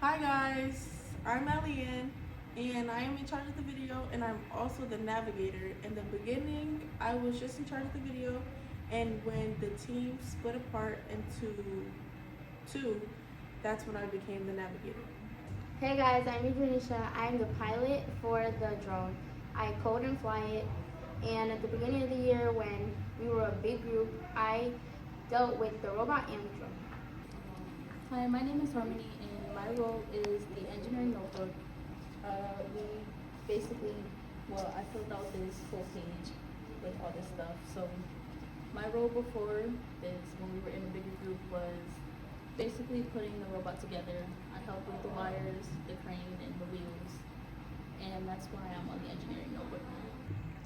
Hi guys, I'm Elian and I am in charge of the video and I'm also the navigator. In the beginning, I was just in charge of the video, and when the team split apart into two, that's when I became the navigator. Hey guys, I'm Janisha. I'm the pilot for the drone. I code and fly it, and at the beginning of the year when we were a big group, I dealt with the robot and the drone. Hi, my name is Harmony, and my role is the engineering notebook. We basically, I filled out this full page with all this stuff. So my role before this, when we were in a bigger group, was basically putting the robot together. I helped with the wires, the crane, and the wheels, and that's why I'm on the engineering notebook.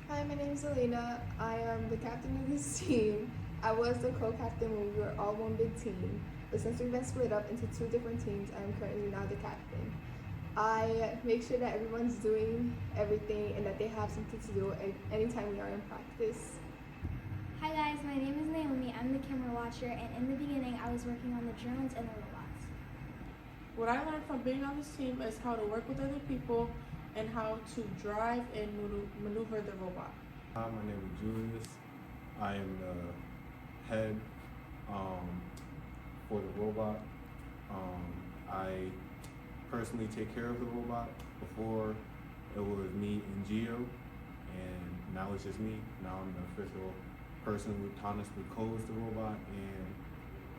Hi, my name is Elena. I am the captain of this team. I was the co-captain when we were all one big team, but since we've been split up into two different teams, I am currently now the captain. I make sure that everyone's doing everything and that they have something to do anytime we are in practice. Hi guys, my name is Naomi. I'm the camera watcher, and in the beginning I was working on the drones and the robots. What I learned from being on this team is how to work with other people and how to drive and maneuver the robot. Hi, my name is Julius. I am the head for the robot. I personally take care of the robot. Before it was me and Gio, and now it's just me. Now I'm the official person who autonomously codes the robot and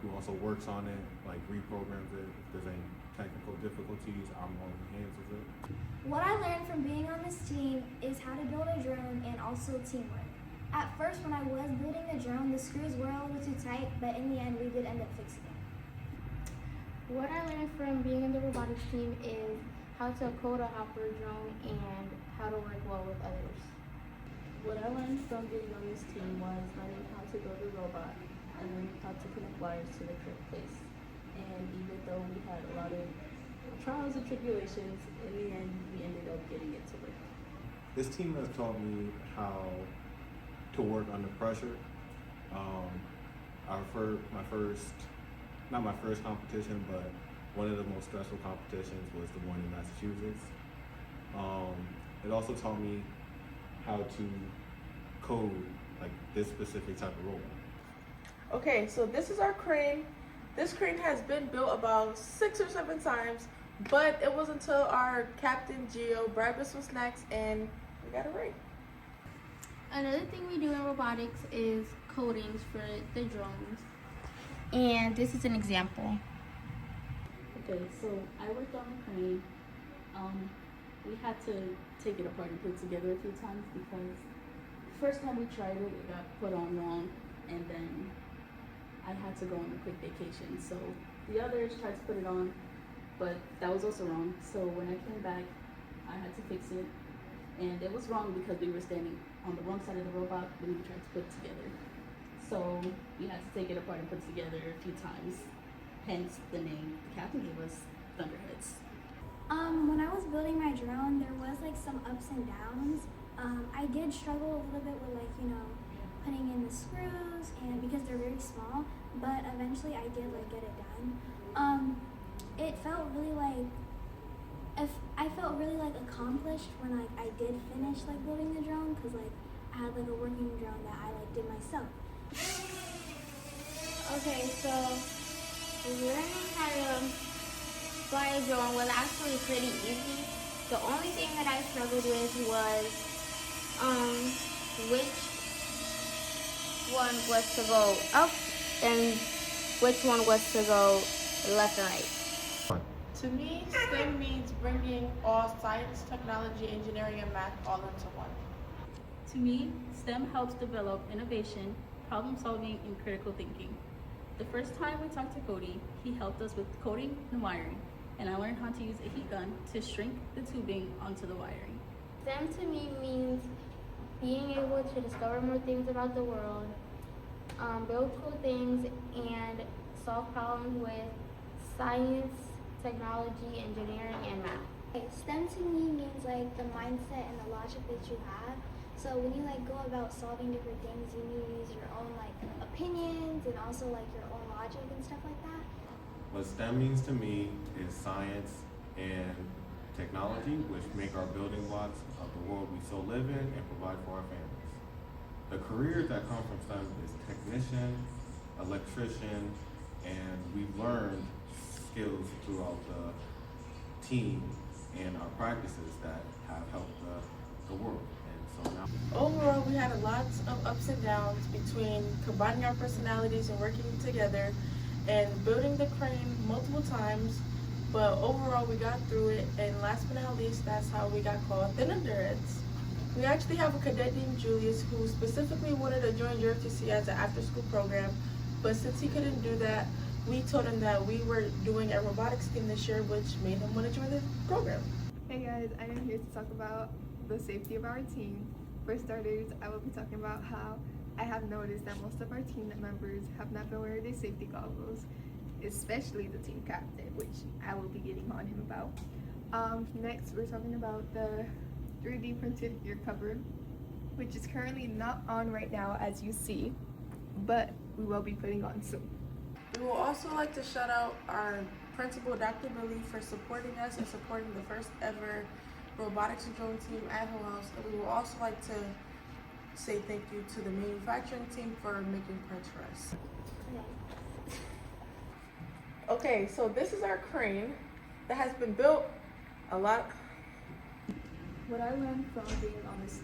who also works on it, like reprograms it. If there's any technical difficulties, I'm on the hands of it. What I learned from being on this team is how to build a drone and also teamwork. At first, when I was building the drone, the screws were a little too tight, but in the end we did end up fixing it. What I learned from being in the robotics team is how to code a hopper drone and how to work well with others. What I learned from being on this team was learning how to build a robot and learning how to connect wires to the correct place. And even though we had a lot of trials and tribulations, in the end we ended up getting it to work. This team has taught me how to work under pressure. Not my first competition, but one of the most stressful competitions was the one in Massachusetts. It also taught me how to code like this specific type of robot. Okay, so this is our crane. This crane has been built about 6 or 7 times, but it was until our captain Gio bribed us with snacks and we got it right. Another thing we do in robotics is codings for the drones. And this is an example. Okay, so I worked on the crane. We had to take it apart and put it together a few times because the first time we tried it, it got put on wrong, and then I had to go on a quick vacation. So the others tried to put it on, but that was also wrong. So when I came back, I had to fix it, and it was wrong because we were standing on the wrong side of the robot when we tried to put it together. So we had to take it apart and put it together a few times, hence the name the captain gave us, Thunderheads. When I was building my drone, there was like some ups and downs. I did struggle a little bit with putting in the screws, and because they're very small, but eventually I did get it done. It felt really I felt really accomplished when I did finish building the drone, because I had a working drone that I did myself. Okay, so learning how to fly a drone was actually pretty easy. The only thing that I struggled with was which one was to go up and which one was to go left and right. To me, STEM means bringing all science, technology, engineering, and math all into one. To me, STEM helps develop innovation, problem solving, and critical thinking. The first time we talked to Cody, he helped us with coding and wiring, and I learned how to use a heat gun to shrink the tubing onto the wiring. STEM to me means being able to discover more things about the world, build cool things, and solve problems with science, technology, engineering, and math. STEM to me means the mindset and the logic that you have. So when you go about solving different things, you need to use your own opinions and also your own logic and stuff like that. What STEM means to me is science, and technology, which make our building blocks of the world we so live in and provide for our families. The careers that come from STEM is technician, electrician, and we've learned skills throughout the team and our practices that have helped the world. And so now, Overall, we had a lot of ups and downs between combining our personalities and working together and building the crane multiple times. But overall, we got through it, and last but not least, that's how we got called the Thunderheads. We actually have a cadet named Julius who specifically wanted to join UFTC as an after-school program, but since he couldn't do that, we told him that we were doing a robotics team this year, which made him want to join the program. Hey guys, I am here to talk about the safety of our team. For starters, I will be talking about how I have noticed that most of our team members have not been wearing their safety goggles, especially the team captain, which I will be getting on him about. Next, we're talking about the 3D printed ear cover, which is currently not on right now as you see, but we will be putting on soon. We would also like to shout out our principal, Dr. Billy, for supporting us and supporting the first ever robotics and drone team at Hillhouse. And we would also like to say thank you to the manufacturing team for making parts for us. Okay, so this is our crane that has been built a lot. What I learned from being on this.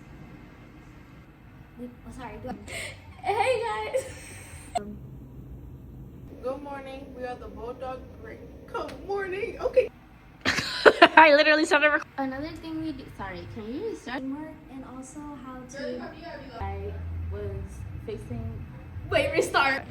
Sorry. Hey guys. Good morning, we are the Bulldog Crane. Good morning, okay. I literally started recording. Another thing we do. Sorry, can you start? Teamwork and also how to. I was facing Wait, restart.